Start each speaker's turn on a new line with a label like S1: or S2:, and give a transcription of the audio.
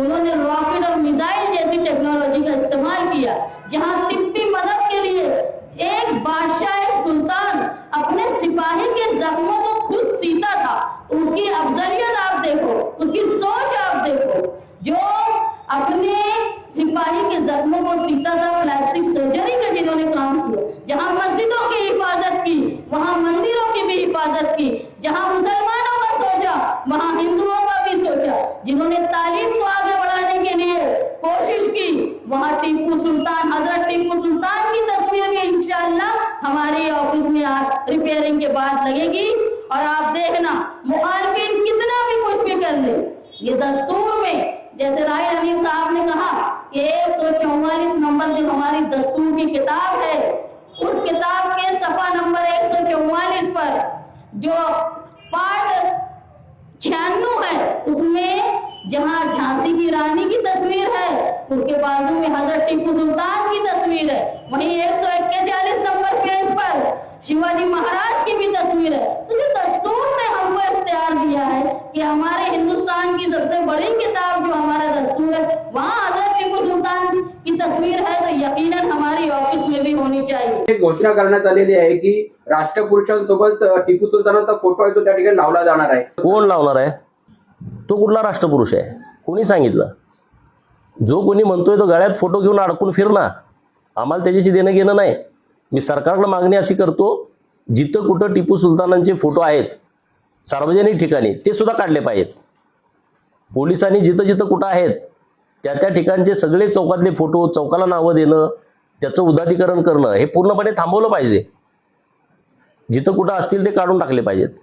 S1: उन्होंने रॉकेट और मिसाइल जैसी टेक्नोलॉजी का इस्तेमाल किया। जहां तिब्बती मदद के लिए एक बादशाह, एक सुल्तान अपने सिपाही के जख्मों को खुद सीता था, उसकी अफजलियत आप देखो, उसकी सोच आप देखो, जो अपने सिपाही के जख्मों को सीता था, प्लास्टिक सर्जरी का जिन्होंने काम किया। जहां मस्जिदों की हिफाजत की, वहां मंदिरों की भी हिफाजत की। जहां मुसलमानों का सोचा, वहां हिंदुओं का भी सोचा। जिन्होंने तालीम को आगे बढ़ाने के लिए कोशिश की, वहां टीपू सुल्तान, हजरत टीपू सुल्तान की तस्वीर भी इंशाअल्लाह हमारे ऑफिस में आज रिपेयरिंग के बाद लगेगी। और आप देखना, मुखालिफिन कितना भी कुछ भी कर ले, ये दस्तूर में, जैसे राय हनीफ साहब ने कहा कि 144 नंबर जो हमारी दस्तूर की किताब है, उस किताब के सफा नंबर 144 पर जो पार्ट 96 है, उसमें जहां झांसी की रानी की तस्वीर है, उसके बाजू में हजरत टीपू सुल्तान की तस्वीर है। वहीं 141 नंबर पेज पर शिवाजी महाराज की भी तस्वीर है। तो जो दस्तूर ने हमको इख्तियार दिया है कि हमारे हिंदुस्तान की सबसे बड़ी किताब जो हमारा दस्तूर है, वहाँ हजरत टीपू सुल्तान की तस्वीर है, तो यकीनन हमारी ऑफिस में भी होनी चाहिए।
S2: एक घोषणा करण्यात आलेली आहे की राष्ट्रपुरुषांसोबत टिपू सुलतानाचा फोटो आहे तो त्या ठिकाणी लावला जाणार आहे।
S3: कोण लावणार आहे? तो कुठला राष्ट्रपुरुष आहे? कोणी सांगितलं? जो कोणी म्हणतोय तो गळ्यात फोटो घेऊन अडकून फिरना, आम्हाला त्याच्याशी देणं घेणं नाही। मी सरकारला मागणी अशी करतो, जिथं कुठं टिपू सुलतानांचे फोटो आहेत सार्वजनिक ठिकाणी, ते सुद्धा काढले पाहिजेत। पोलिसांनी जिथं जिथं कुठं आहेत त्या त्या ठिकाणचे सगळे चौकातले फोटो, चौकाला नावं देणं, त्याचं उदातीकरण करणं हे पूर्णपणे थांबवलं पाहिजे। जिथं कुठं असतील ते काढून टाकले पाहिजेत।